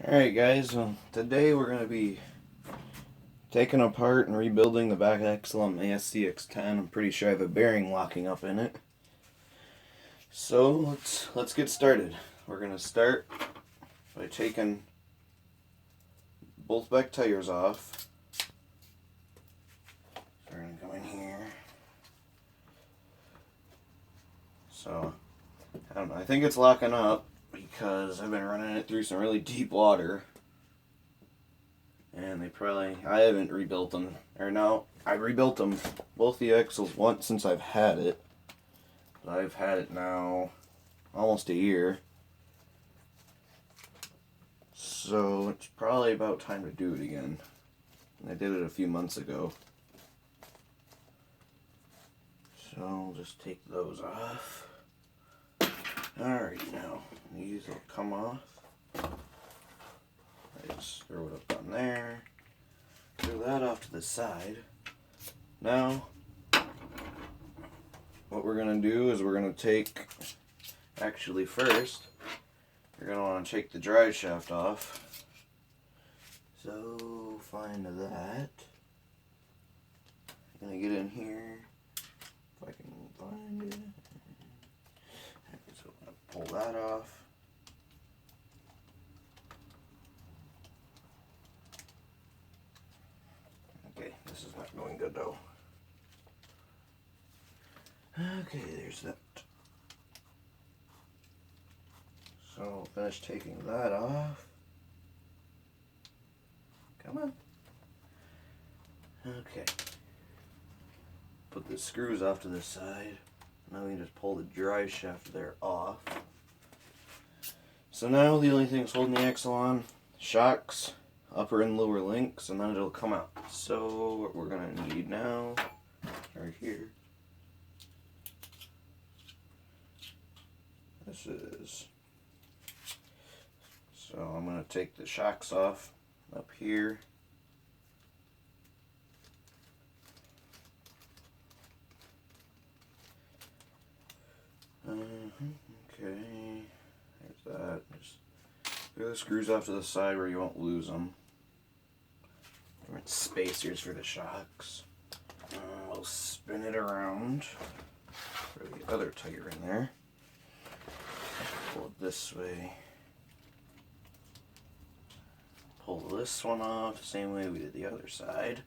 Alright guys, today we're going to be taking apart and rebuilding the back axle on my scx10. I'm pretty sure I have a bearing locking up in it. So let's get started. We're going to start by taking both back tires off. So we're going to go in here. So, I don't know, I think it's locking up because I've been running it through some really deep water. And I haven't rebuilt them. Or no, I rebuilt them, both the axles, once since I've had it. But I've had it now almost a year. So it's probably about time to do it again. I did it a few months ago. So I'll just take those off. Alright, now these will come off. I just throw it up on there. Throw that off to the side. Now, what we're going to do is we're going to take, actually first, you're going to want to take the drive shaft off. So, find that. I'm going to get in here, if I can find it. So, I'm going to pull that off. Okay, this is not going good though. Okay, there's that. So I'll finish taking that off. Come on. Okay. Put the screws off to the side. Now we can just pull the drive shaft there off. So now the only thing that's holding the axle on, shocks, upper and lower links, and then it'll come out. So what we're going to need now, right here, this is, so I'm going to take the shocks off up here. Okay, there's that. Just throw the screws off to the side where you won't lose them. Different spacers for the shocks. We'll spin it around. Throw the other tire in there. Pull it this way. Pull this one off, same way we did the other side.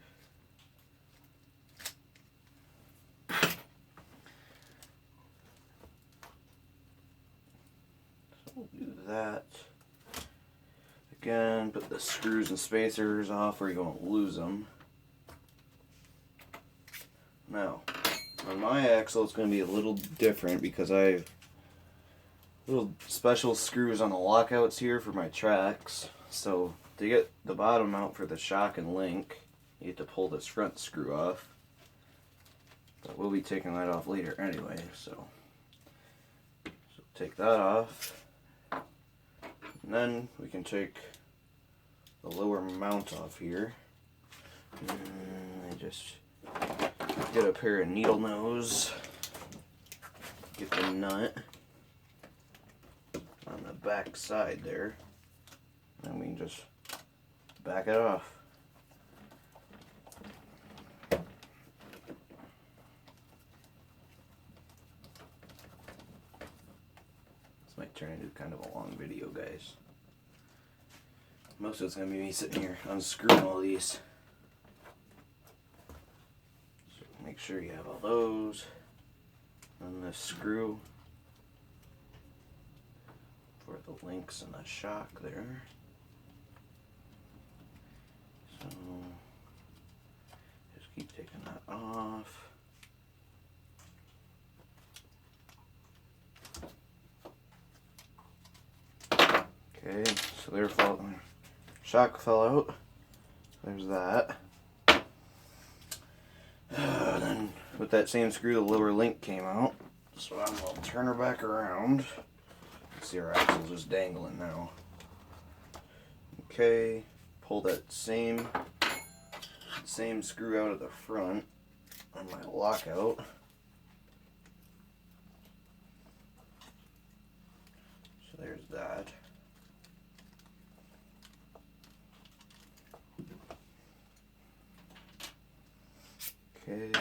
So we'll do that. Again, put the screws and spacers off where you won't lose them. Now, on my axle it's going to be a little different because I have little special screws on the lockouts here for my tracks. So to get the bottom out for the shock and link, you have to pull this front screw off. But we'll be taking that off later anyway, so take that off. And then we can take the lower mount off here. And I just get a pair of needle nose, get the nut on the back side there, and we can just back it off. This might turn into kind of a long video, guys. Most of it's going to be me sitting here unscrewing all these. So make sure you have all those. And the screw for the links and the shock there. So just keep taking that off. Okay, so they're falling. Shock fell out. There's that. Then with that same screw, the lower link came out. So I'm going to turn her back around. See, our axle's just dangling now. Okay, pull that same screw out of the front on my lockout. So there's that. Okay,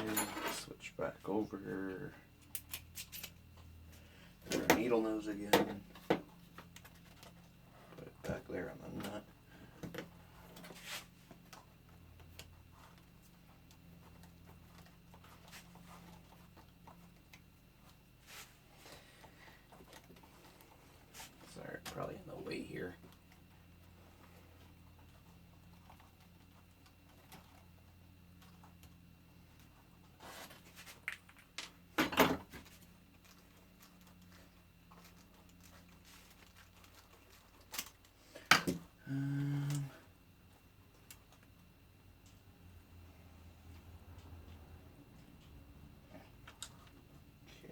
switch back over. There's our needle nose again. Put it back there on the nut. Sorry, probably in the way here.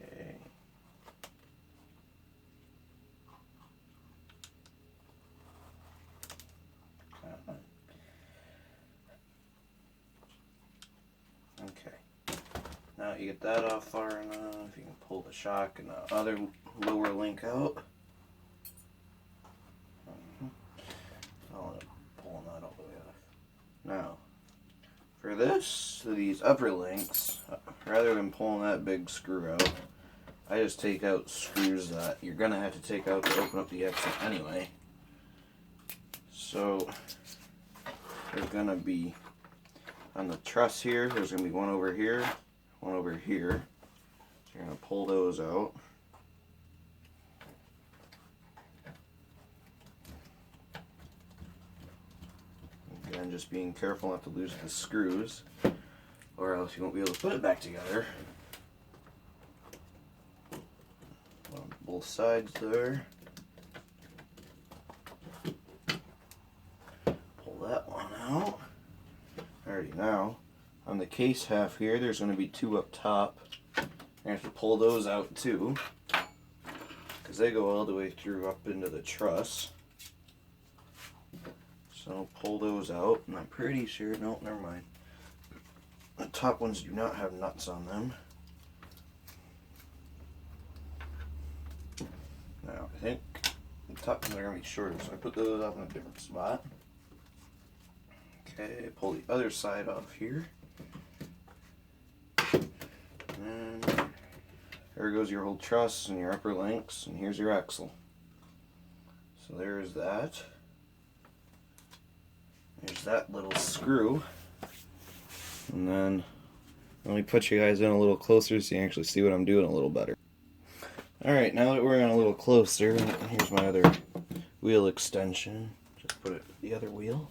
Okay. Okay. Now you get that off far enough, you can pull the shock and the other lower link out. Pulling that all the way off. Now, for these upper links, rather than pulling that big screw out, I just take out screws that you're going to have to take out to open up the exit anyway. So, there's going to be, on the truss here, there's going to be one over here, one over here. So you're going to pull those out. Again, just being careful not to lose the screws, or else you won't be able to put it back together. On both sides there. Pull that one out. Alrighty, now on the case half here, there's going to be two up top. I have to pull those out too, because they go all the way through up into the truss. So pull those out, and I'm pretty sure, no, never mind. The top ones do not have nuts on them. Now I think the top ones are going to be shorter, so I put those up in a different spot. Okay, pull the other side off here. And there goes your whole truss and your upper links, and here's your axle. So there's that. There's that little screw. And then let me put you guys in a little closer so you can actually see what I'm doing a little better. Alright, now that we're in a little closer, here's my other wheel extension. Just put it the other wheel.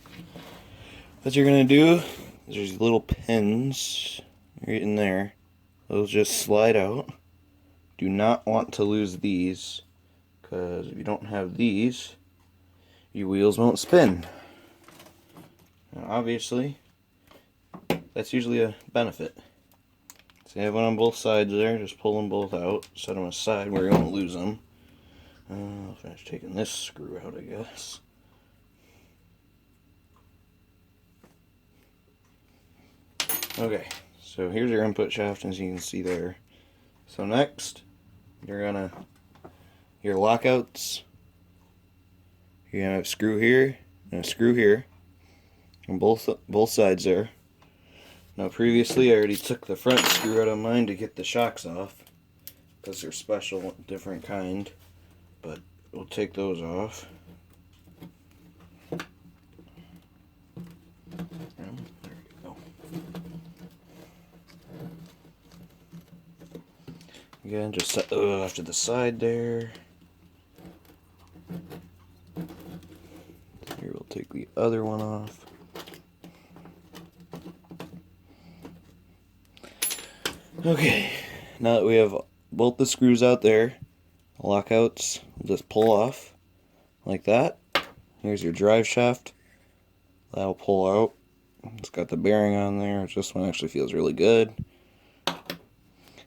What you're going to do is there's little pins right in there. Those just slide out. Do not want to lose these, because if you don't have these, your wheels won't spin. Now, obviously, that's usually a benefit. So you have one on both sides there, just pull them both out, set them aside where you won't lose them. I'll finish taking this screw out, I guess. Okay, so here's your input shaft, as you can see there. So next, your lockouts, you're gonna have a screw here and a screw here on both sides there. Now previously I already took the front screw out of mine to get the shocks off, because they're special, different kind, but we'll take those off. There we go. Again, just set those off to the side there. Here we'll take the other one off. Okay, now that we have both the screws out there, the lockouts, we'll just pull off like that. Here's your drive shaft. That'll pull out. It's got the bearing on there. This one actually feels really good.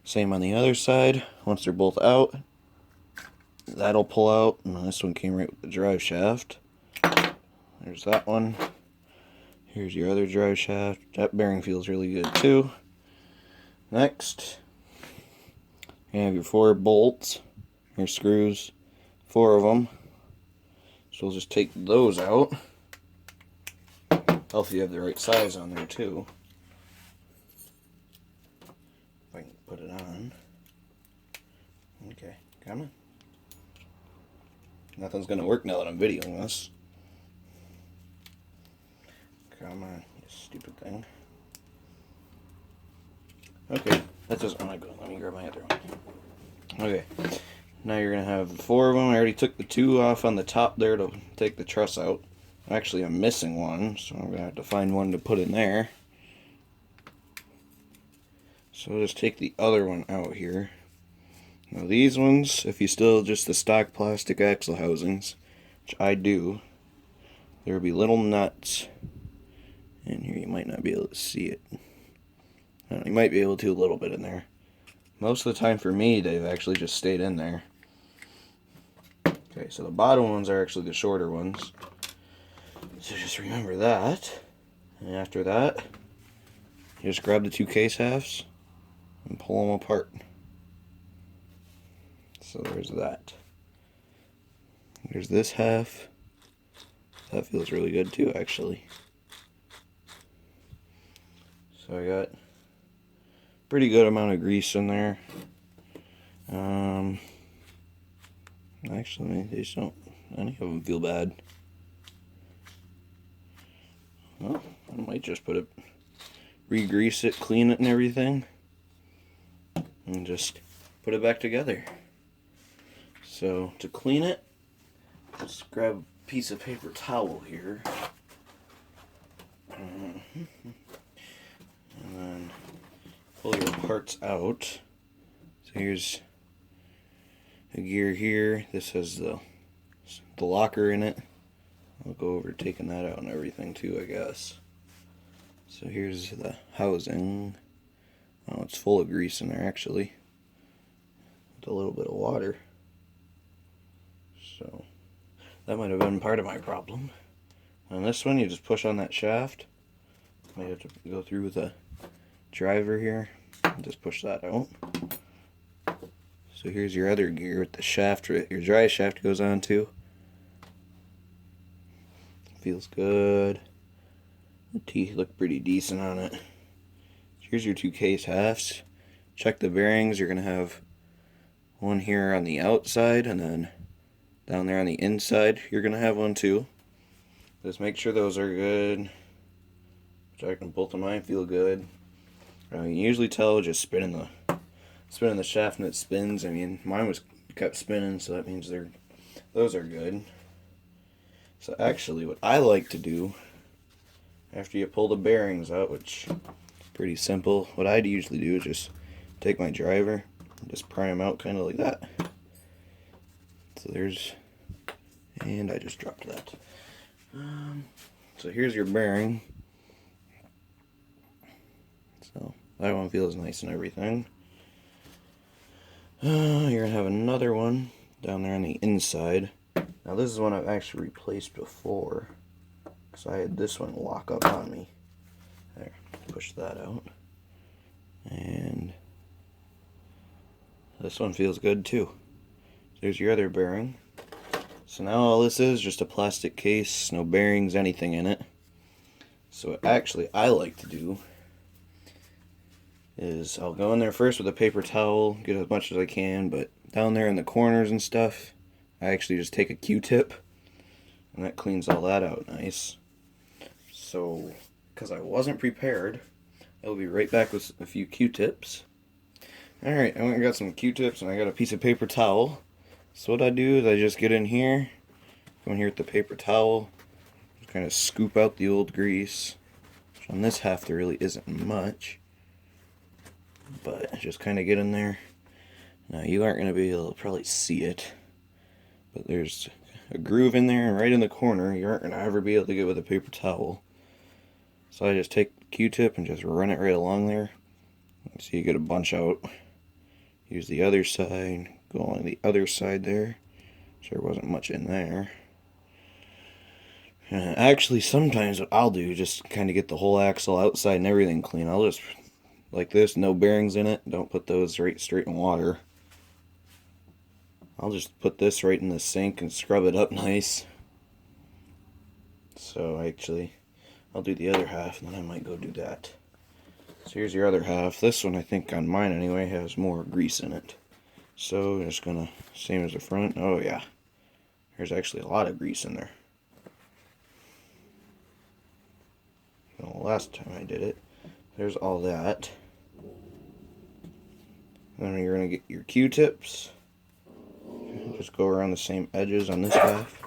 Same on the other side. Once they're both out, that'll pull out. And this one came right with the drive shaft. There's that one. Here's your other drive shaft. That bearing feels really good too. Next, you have your 4 bolts, your screws, 4 of them. So we'll just take those out. Hopefully you have the right size on there too. put it on. Okay, come on. Nothing's gonna work now that I'm videoing this. Come on, you stupid thing. Okay, that's just, oh my god, let me grab my other one. Okay, now you're gonna have 4 of them. I already took the 2 off on the top there to take the truss out. Actually, I'm missing one, so I'm gonna have to find one to put in there. So I'll just take the other one out here. Now these ones, if you still just the stock plastic axle housings, which I do, there will be little nuts in here. You might not be able to see it. You might be able to a little bit in there. Most of the time for me, they've actually just stayed in there. Okay, so the bottom ones are actually the shorter ones. So just remember that. And after that, you just grab the 2 case halves and pull them apart. So there's that. There's this half. That feels really good too, actually. So I got pretty good amount of grease in there. Actually, these don't, any of them feel bad. Well, I might just put it, re-grease it, clean it and everything, and just put it back together. So to clean it, just grab a piece of paper towel here. And then pull your parts out. So here's a gear here. This has the locker in it. I'll go over taking that out and everything too, I guess. So here's the housing. Oh, it's full of grease in there actually. With a little bit of water. So that might have been part of my problem. On this one, you just push on that shaft. Might have to go through with a driver here and just push that out. So here's your other gear with the shaft, your dry shaft goes on to. Feels good. The teeth look pretty decent on it. Here's your 2 case halves. Check the bearings. You're going to have one here on the outside, and then down there on the inside you're going to have one too. Just make sure those are good. Checking both of mine feel good. You can usually tell just spinning the shaft and it spins. I mean, mine was kept spinning, so that means those are good. So actually what I like to do after you pull the bearings out, which is pretty simple, what I'd usually do is just take my driver and just pry them out kind of like that. So there's, and I just dropped that. So here's your bearing. So that one feels nice and everything. You're gonna have another one down there on the inside. Now this is one I've actually replaced before, because I had this one lock up on me. There, push that out. And this one feels good too. There's your other bearing. So now all this is just a plastic case, no bearings, anything in it. So what actually I like to do is I'll go in there first with a paper towel, get as much as I can, but down there in the corners and stuff, I actually just take a Q-tip, and that cleans all that out nice. So, because I wasn't prepared, I'll be right back with a few Q-tips. Alright, I went and got some Q-tips, and I got a piece of paper towel. So what I do is I just get in here, go in here with the paper towel, just kind of scoop out the old grease. On this half there really isn't much, but just kind of get in there. Now you aren't going to be able to probably see it, but there's a groove in there, and right in the corner you aren't going to ever be able to get with a paper towel. So I just take the Q-tip and just run it right along there. So you get a bunch out. Use the other side, go on the other side there. So there wasn't much in there. Actually, sometimes what I'll do, just kind of get the whole axle outside and everything clean. I'll just, like this, no bearings in it. Don't put those right straight in water. I'll just put this right in the sink and scrub it up nice. So actually, I'll do the other half and then I might go do that. So So here's your other half. This one, I think on mine anyway, has more grease in it. So I'm just gonna, same as the front. Oh yeah, there's actually a lot of grease in there. Well, last time I did it, there's all that. Then you're gonna get your Q-tips. Just go around the same edges on this half.